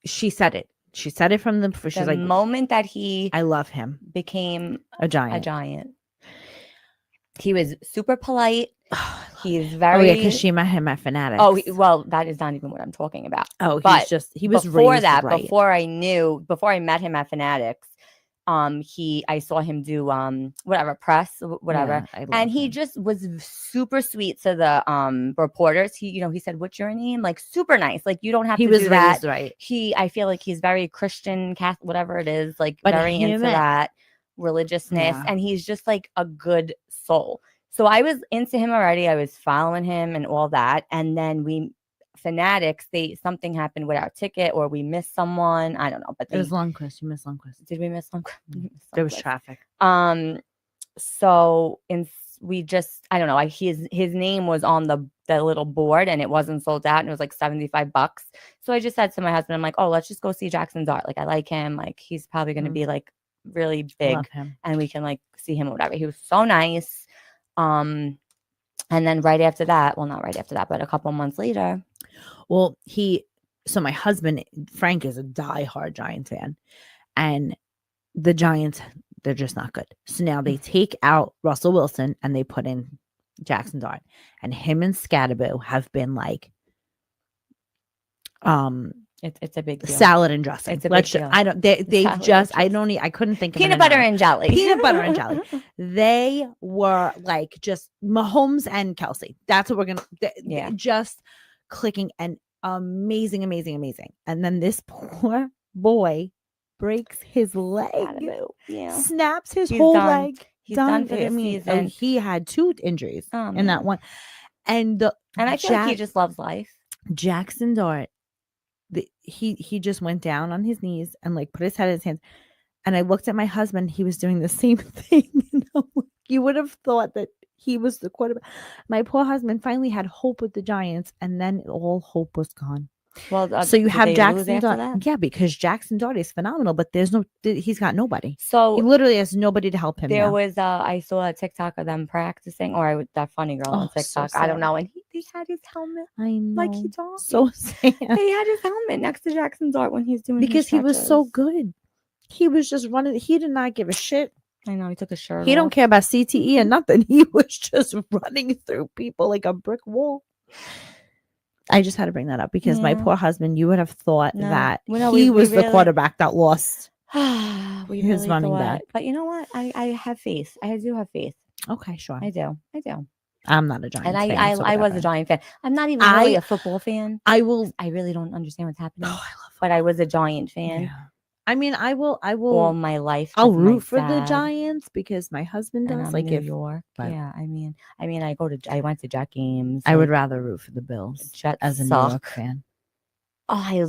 she said it. She said it from she's The like, moment that he I love him. became A giant. He was super polite. He's Oh very. yeah, because she met him at Fanatics. Oh, well, that is not even what I'm talking about. Oh, but he was before raised that. right. Before I met him at Fanatics, I saw him do press, whatever, Yeah, and he just was super sweet to the reporters. He said, "What's your name?" Like super nice. Like you don't have to do that. Right. I feel like he's very Christian, Catholic, whatever it is, like but very into that religiousness, and he's just like a good soul. So I was into him already. I was following him and all that. And then Fanatics, something happened with our ticket or we missed someone. I don't know. But it was Lundqvist. You missed Lundqvist. Did we miss Lundqvist? There was traffic. So we just, I don't know. His name was on the little board and it wasn't sold out and it was like $75. So I just said to my husband, I'm like, oh, let's just go see Jackson Dart. Like I like him. Like he's probably going to be like really big. Love him. And we can like see him or whatever. He was so nice. And then right after that, well, not right after that, but a couple months later. Well, so my husband, Frank, is a diehard Giants fan. And the Giants, they're just not good. So now they take out Russell Wilson and they put in Jackson Dart. And him and Scatterbo have been like, it's a big deal. Salad and dressing. It's a big deal. I don't. They just. I couldn't think of peanut butter and jelly. Peanut butter and jelly. They were like just Mahomes and Kelsey. That's what we're gonna. Just clicking and amazing. And then this poor boy breaks his leg. Snaps his whole leg. He's done for the season. He had 2 injuries in that one, and I feel like he just loves life. Jackson Dart. He just went down on his knees and like put his head in his hands. And I looked at my husband. He was doing the same thing. You would have thought that he was the quarterback. My poor husband finally had hope with the Giants, and then all hope was gone. Well, so you have Jackson Dart. Yeah, because Jackson Dart is phenomenal, but he's got nobody. So he literally has nobody to help him. There was I saw a TikTok of them practicing, or that funny girl on TikTok. So I don't know, and he had his helmet. I know, like he talked. So sad. He had his helmet next to Jackson Dart when he's doing because he was so good. He was just running. He did not give a shit. I know, he took his shirt. He don't care about CTE and nothing. He was just running through people like a brick wall. I just had to bring that up because my poor husband, you would have thought that he was the quarterback that lost his running back. But you know what? I have faith. I do have faith. Okay, sure. I do. I'm not a Giants fan. And I was a Giant fan. I'm not even really a football fan. I really don't understand what's happening. Oh, I love football. But I was a Giant fan. Yeah. I mean, I will all my life. I'll root for the Giants because my husband does. Like New York. Yeah, I mean, I went to Jet games. I would rather root for the Bills as a New York fan. Oh, I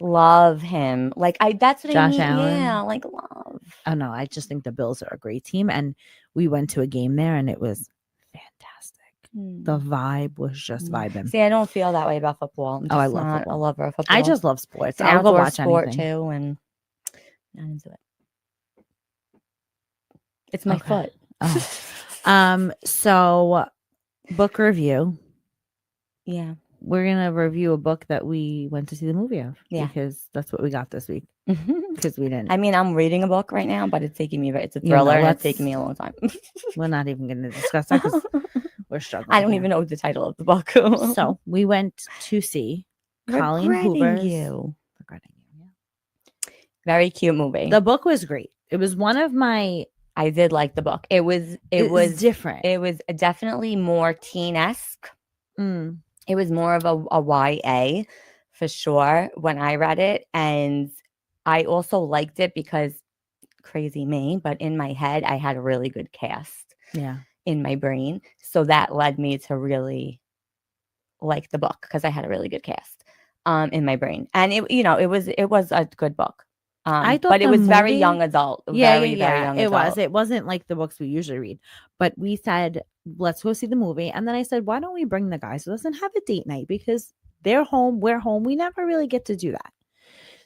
love him. Like that's what Josh I mean. Allen. Yeah, like love. Oh no, I just think the Bills are a great team, and we went to a game there, and it was fantastic. The vibe was just vibing. See, I don't feel that way about football. I'm just I love not football. a lover of football. I just love sports. I'll go watch sport anything. too, and not into it. It's my foot. So book review. Yeah. We're gonna review a book that we went to see the movie of. Yeah. Because that's what we got this week. Because we didn't. I mean, I'm reading a book right now, but it's taking me. It's a thriller, and it's taking me a long time. We're not even going to discuss that because we're struggling. I don't even know the title of the book. So we went to see Colleen Hoover's Regretting You. Yeah. Very cute movie. The book was great. It was one of my. I did like the book. It was different. It was definitely more teen-esque. It was more of a YA for sure when I read it. And I also liked it because, crazy me, but in my head, I had a really good cast in my brain. So that led me to really like the book because I had a really good cast in my brain. And it was a good book. I thought but it was very young adult. Very young adult. It wasn't like the books we usually read. But we said, let's go see the movie. And then I said, why don't we bring the guys with us and have a date night? Because they're home, we're home. We never really get to do that.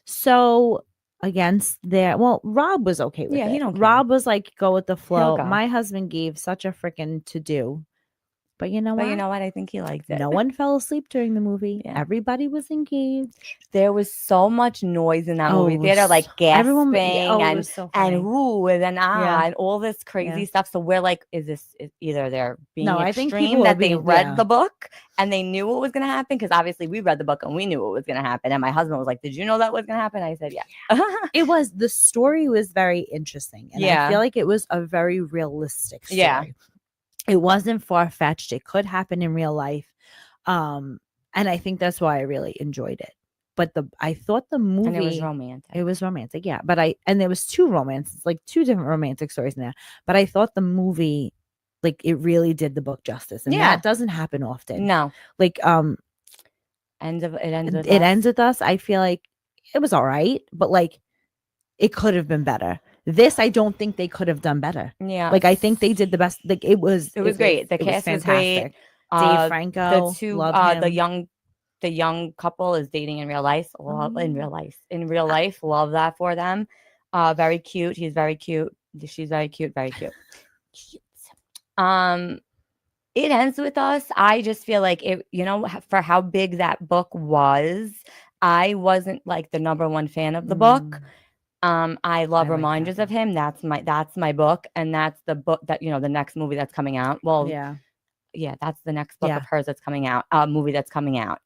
So against their, well, Rob was okay with Yeah, it. he don't care. Rob was like, go with the flow. go. My husband gave such a freaking to do. But you know But what? you know what? I think he liked it. No one fell asleep during the movie. Yeah. Everybody was engaged. There was so much noise in that movie it was theater, like everyone- gasping it and was so funny. ooh and then Yeah. and all this crazy Yeah. stuff. So we're like, is this either they're being No, I think extreme people that are they being- read yeah. the book and they knew what was going to happen? Because obviously we read the book and we knew what was going to happen. And my husband was like, did you know that was going to happen? I said, yeah. It was, the story was very interesting. And I Yeah. feel like it was a very realistic story. Yeah. It wasn't far-fetched. It could happen in real life. And I think that's why I really enjoyed it. But I thought the movie, And it was romantic. It was romantic, yeah. But and there was two romances, like two different romantic stories in there. But I thought the movie, like, it really did the book justice, and that doesn't happen often. No, like it ends with it ends with us. I feel like it was all right, but like it could have been better. This, I don't think they could have done better. Yeah, like I think they did the best. Like it was great. The cast was great. Dave Franco, the two, love him. the young couple is dating in real life. In real life, love that for them. Very cute. He's very cute. She's very cute. Very cute. It ends with us. I just feel like it. You know, for how big that book was, I wasn't like the number one fan of the book. I love Reminders of Him. That's my book, and that's the book that the next movie that's coming out. Well, yeah, that's the next book of hers that's coming out. Movie that's coming out.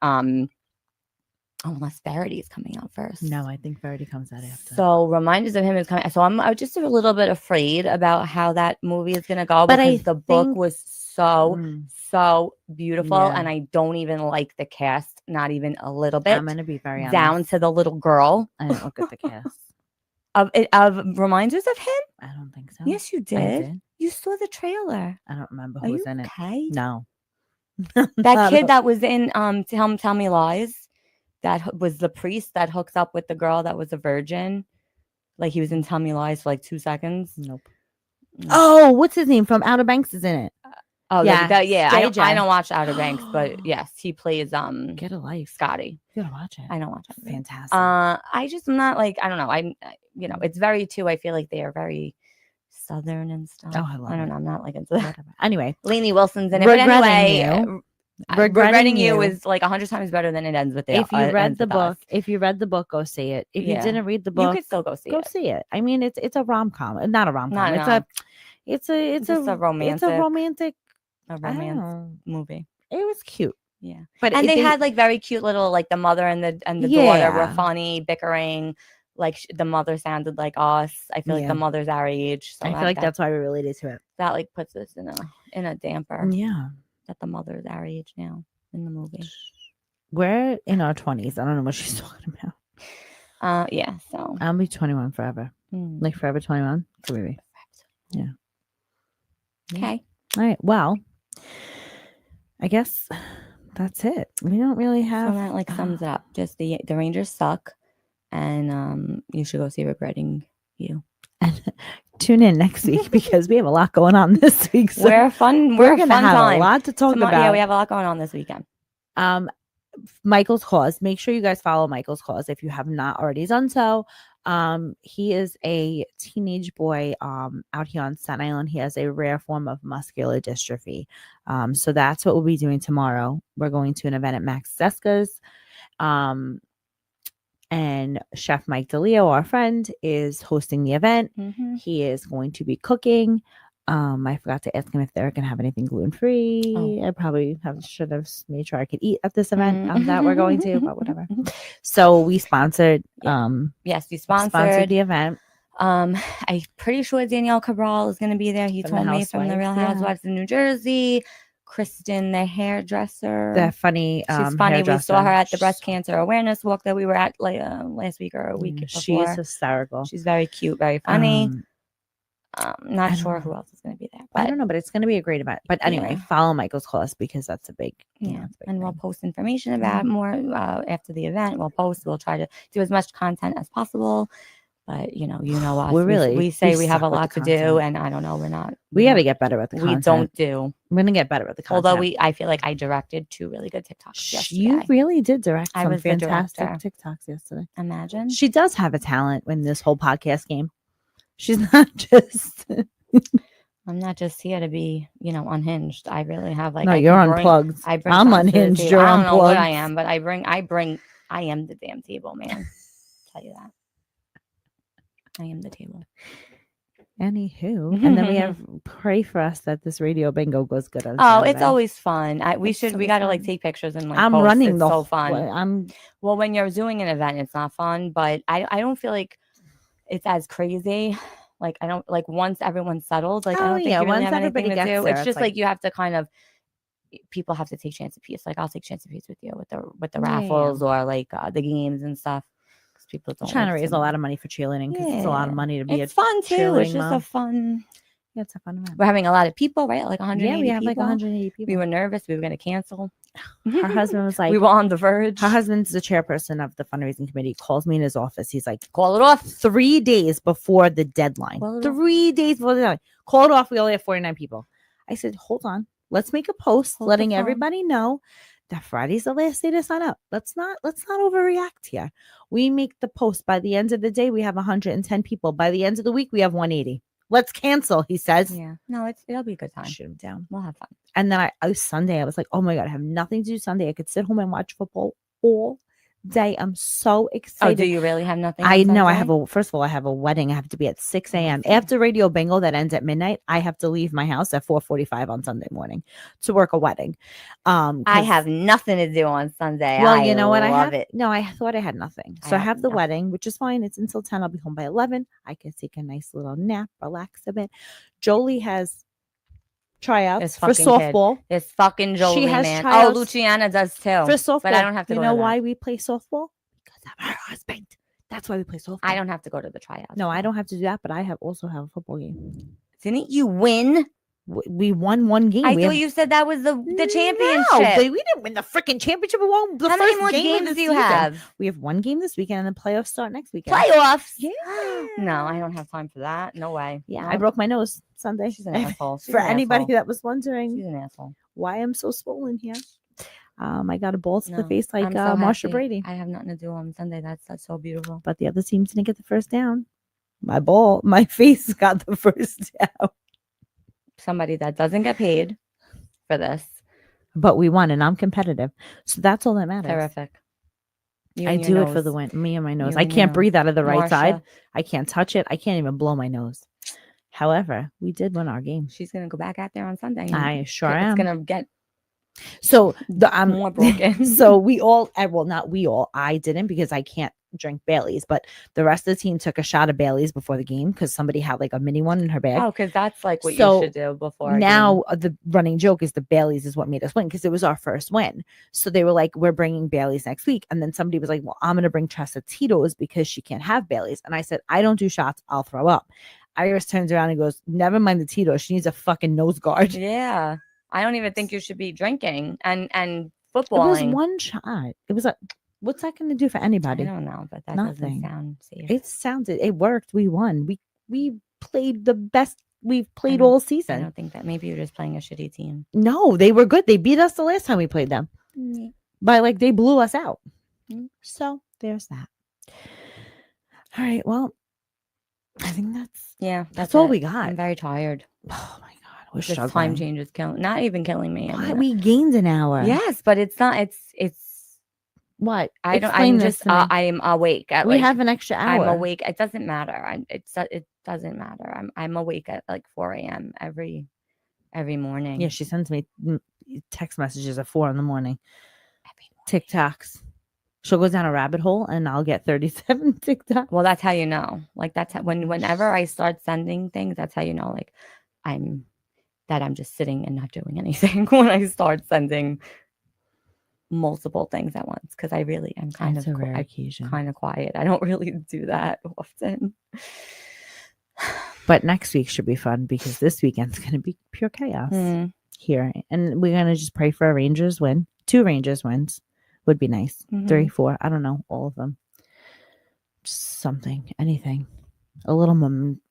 Unless Verity is coming out first. No, I think Verity comes out after. So Reminders of Him is coming. So I'm just a little bit afraid about how that movie is gonna go, because the book was so beautiful, and I don't even like the cast, not even a little bit. I'm gonna be very honest. Down to the little girl. I didn't look at the cast. Of Reminders of Him? I don't think so. Yes, you did. You saw the trailer. I don't remember who was in it. Okay. No. That kid that was in Tell Me Lies, that was the priest that hooks up with the girl that was a virgin. Like he was in Tell Me Lies for like 2 seconds. Nope. Oh, what's his name from Outer Banks is in it? Oh yeah, I don't watch Outer Banks, but yes, he plays Get a Life, Scotty. You gotta watch it. I don't watch it. Fantastic. I'm not like, I don't know. It's very too. I feel like they are very Southern and stuff. Oh, I love it. I don't know. I'm not like into that. Anyway, Lainey Wilson's in it. But anyway, Regretting You is like 100 times better than It Ends With It. If you read the book, go see it. If you didn't read the book, you could still go see it. I mean, it's a rom-com, not a rom-com. It's a romantic movie. It was cute. Yeah. And they had like very cute little, like the mother and the daughter were funny, bickering. Like the mother sounded like us. I feel like the mother's our age. So I feel like that's why we related to it. That like puts us in a damper. Yeah. That the mother's our age now in the movie. We're in our 20s. I don't know what she's talking about. Yeah. So I'll be 21 forever. Like forever 21. Maybe. Yeah. Okay. All right. Well, I guess that's it. We don't really have. So that like sums it up. Just the Rangers suck, and you should go see Regretting You. And tune in next week because we have a lot going on this week. So we're gonna have a lot to talk about. Yeah, we have a lot going on this weekend. Michael's Cause. Make sure you guys follow Michael's Cause if you have not already done so. He is a teenage boy out here on Staten Island. He has a rare form of muscular dystrophy. So that's what we'll be doing tomorrow. We're going to an event at Max Zeska's. And Chef Mike DeLeo, our friend, is hosting the event. He is going to be cooking. I forgot to ask him if they're going to have anything gluten-free. I probably should have made sure I could eat at this event that we're going to, but whatever. So we sponsored. Yes, we sponsored the event. I'm pretty sure Danielle Cabral is going to be there. He told me from the Real Housewives of New Jersey. Kristen, the hairdresser. The funny. She's funny. We saw her at the breast cancer awareness walk that we were at last week or a week before. She's hysterical. She's very cute, very funny. Not sure who else is going to be there. But I don't know, but it's going to be a great event. But anyway, follow Michael's Cause because that's a big. And we'll post information about more after the event. We'll try to do as much content as possible. But you know us. We say we have a lot to do, and I don't know. We're not. We got to get better at the content. We don't do. I'm gonna get better at the content. Although I feel like I directed 2 really good TikToks yesterday. You really did direct I some was the fantastic director. TikToks yesterday. Imagine. She does have a talent in this whole podcast game. She's not just. I'm not just here to be, unhinged. I really have like. No, I you're can bring- unplugged. I bring I'm something to the unhinged. table. You're I don't know what I unplugged. am, but I am the damn table, man. Tell you that. I am the table. Anywho, and then we have pray for us that this radio bingo goes good on Oh, Saturday. it's always fun. We got to like take pictures and like I'm post. running it's the so fun. Well, when you're doing an event, it's not fun, but I don't feel like it's as crazy. Like I don't like once everyone's settled. Like I don't think you really have anything to do. It's just like you have to kind of. People have to take chance of peace. Like I'll take chance of peace with you with the raffles or like the games and stuff. People don't trying to raise a lot of money for cheerleading because it's a lot of money to be. It's fun too. It's just a fun. Yeah, it's a fun event. We're having a lot of people, right? Like 180 Yeah, we have people. like 180 people. We were nervous. We were going to cancel. Her husband was like, we were on the verge. Her husband's the chairperson of the fundraising committee. He calls me in his office. He's like, call it off 3 days before the deadline. 3 days before the deadline. Call it off. We only have 49 people. I said, hold on. Let's make a post letting everybody know that Friday's the last day to sign up. Let's not overreact here. We make the post. By the end of the day, we have 110 people. By the end of the week, we have 180. Let's cancel, he says. Yeah. No, it'll be a good time. Shoot him down. We'll have fun. And then Sunday, I was like, oh my God, I have nothing to do Sunday. I could sit home and watch football all day. I'm so excited. Oh, do you really have nothing? I know. First of all, I have a wedding. I have to be at 6 a.m. After radio bingo that ends at midnight, I have to leave my house at 4:45 on Sunday morning to work a wedding. I have nothing to do on Sunday. Well, you know what? I love it. No, I thought I had nothing. So I have the wedding, which is fine. It's until 10. I'll be home by 11. I can take a nice little nap, relax a bit. Jolie has tryouts for softball. This fucking Jolie, she has man. Tryouts Luciana does too. For softball. But I don't have to go to that. You know why we play softball? Because of her husband. That's why we play softball. I don't have to go to the tryouts. No, I don't have to do that, but I also have a football game. Didn't you win? We won one game. I thought you said that was the championship. No, we didn't win the freaking championship. We won the How first many more games do you have? We have one game this weekend, and the playoffs start next weekend. Playoffs? Yeah. No, I don't have time for that. No way. Yeah, no. I broke my nose Sunday. She's an asshole. For anybody that was wondering, she's an asshole. Why I'm so swollen here. I got a ball to the face like so Marsha Brady. I have nothing to do on Sunday. That's so beautiful. But the other team didn't get the first down. My face got the first down. Somebody that doesn't get paid for this. But we won, and I'm competitive. So that's all that matters. Terrific. I do it for the win. Me and my nose. I can't breathe out of the right side. I can't touch it. I can't even blow my nose. However, we did win our game. She's going to go back out there on Sunday. I sure am. It's going to get more broken. So we all, well, not we all. I didn't because I can't drink Bailey's, but the rest of the team took a shot of Bailey's before the game because somebody had like a mini one in her bag. Oh, because that's like what you should do before. Now the running joke is the Bailey's is what made us win because it was our first win. So they were like, we're bringing Bailey's next week. And then somebody was like, well, I'm going to bring Tressa Tito's because she can't have Bailey's. And I said, I don't do shots. I'll throw up. Iris turns around and goes, never mind the Tito's. She needs a fucking nose guard. Yeah. I don't even think you should be drinking and footballing. It was one shot. It was what's that going to do for anybody? I don't know, but that doesn't sound safe. It worked. We won. We played the best we've played all season. I don't think that. Maybe you're just playing a shitty team. No, they were good. They beat us the last time we played them. By they blew us out. So there's that. All right. Well, I think that's all we got. I'm very tired. Oh my God. We're this time change is not even killing me. We gained an hour. Yes, but it's not. It's what I don't. I'm just. I'm awake. We have an extra hour. I'm awake. It doesn't matter. It doesn't matter. I'm awake at like 4 a.m. every morning. Yeah, she sends me text messages at 4 a.m. TikToks. She'll go down a rabbit hole and I'll get 37 TikToks. Well, that's how you know. Like that's whenever I start sending things, that's how you know. Like I'm just sitting and not doing anything when I start sending multiple things at once because I really am kind of quiet. I don't really do that often. But next week should be fun because this weekend's going to be pure chaos here. And we're going to just pray for a Rangers win. 2 Rangers wins would be nice. 3, 4. I don't know. All of them. something, anything, a little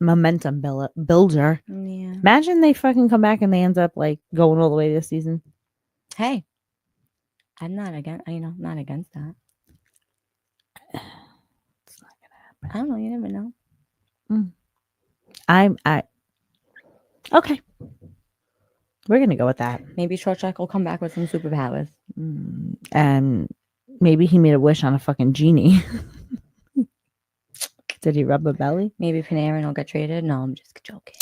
momentum builder. Yeah. Imagine they fucking come back and they end up like going all the way this season. Hey, I'm not against. Not against that. It's not gonna happen. I don't know. You never know. Okay. We're gonna go with that. Maybe Shorttrack will come back with some superpowers. And maybe he made a wish on a fucking genie. Did he rub a belly? Maybe Panarin will get traded. No, I'm just joking.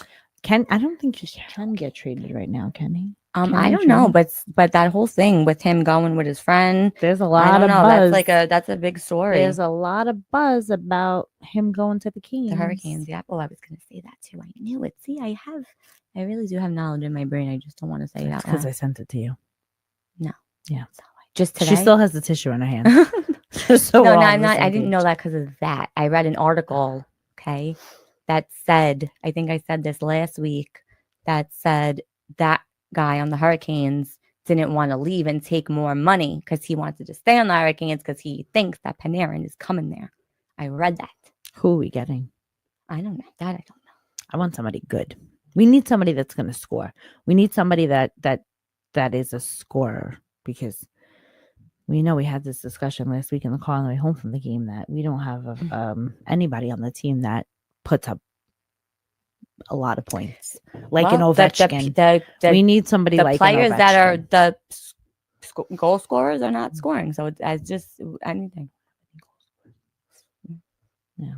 I don't think he can get traded right now, can he? I don't know, but that whole thing with him going with his friend, there's a lot of buzz. That's a big story. There's a lot of buzz about him going to the Kings. The Hurricanes, yeah. Oh, I was going to say that too. I knew it. See, I really do have knowledge in my brain. I just don't want to say it out loud. Because I sent it to you. No. Yeah. Just today. She still has the tissue in her hand. No, I'm not. I didn't know that because of that. I read an article, okay, that said, I think I said this last week, that said that guy on the Hurricanes didn't want to leave and take more money because he wanted to stay on the Hurricanes because he thinks that Panarin is coming there. I read that. Who are we getting? I don't know. That I don't know. I want somebody good. We need somebody that's going to score. We need somebody that is a scorer, because we know we had this discussion last week in the car on the way home from the game that we don't have anybody on the team that puts up a lot of points, like an Ovechkin. We need somebody like players an that are the goal scorers are not scoring, so it's just anything. Yeah,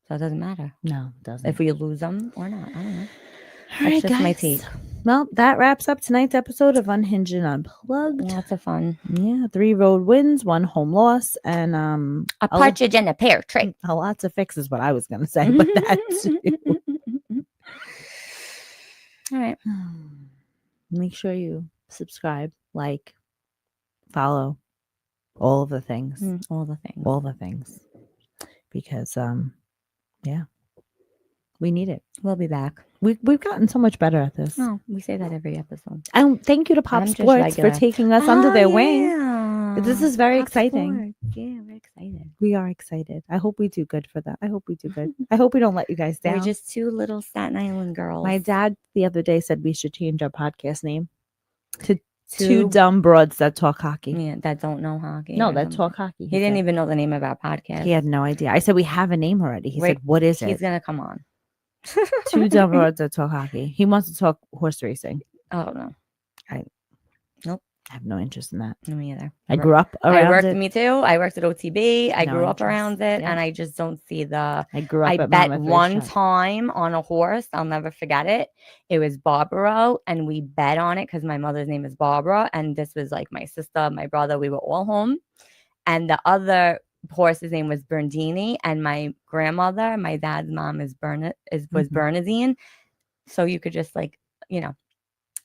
so it doesn't matter. No, it doesn't. If we lose them or not, I don't know. All right, guys. My take. Well, that wraps up tonight's episode of Unhinged and Unplugged. Lots of fun. Yeah, 3 road wins, 1 home loss, and a partridge and a pear tree. A lot to fix is what I was going to say, but that's all right. Make sure you subscribe, like, follow, all of the things. All the things. Because, yeah, we need it. We'll be back. We've gotten so much better at this. Oh, we say that every episode. And thank you to Pop Sports for taking us under their wing. This is very exciting. Sports. Yeah, we're excited. We are excited. I hope we do good for that. I hope we do good. I hope we don't let you guys down. We're just 2 little Staten Island girls. My dad the other day said we should change our podcast name to Two Dumb Broads That Talk Hockey. Yeah, that don't know hockey. No, that talk hockey. He didn't even know the name of our podcast. He had no idea. I said, we have a name already. He said, what is it? He's going to come on. 2 Dumb Broads That Talk Hockey. He wants to talk horse racing. Oh, no. Nope. I have no interest in that. Me either. I grew up around it. Me too. I worked at OTB. I grew up around it, and I just don't see the. I grew up. I bet one time on a horse. I'll never forget it. It was Barbaro, and we bet on it because my mother's name is Barbara, and this was like my sister, my brother. We were all home, and the other horse's name was Bernardini, and my grandmother, my dad's mom, was Bernardine. So you could just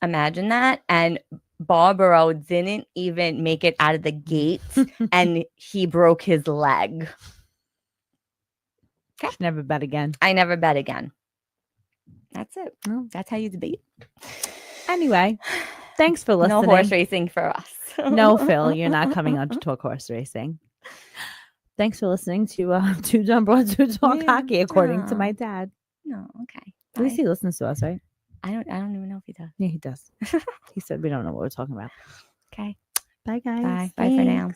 imagine that. And Barbaro didn't even make it out of the gate, and he broke his leg. Okay. Never bet again. I never bet again. That's it. Oh, that's how you debate. Anyway, thanks for listening. No horse racing for us. No, Phil, you're not coming on to talk horse racing. Thanks for listening to 2 Dumb Broads Who Talk Hockey, according to my dad. No, okay. At least he listens to us, right? I don't even know if he does. Yeah, he does. He said we don't know what we're talking about. Okay. Bye, guys. Bye for now.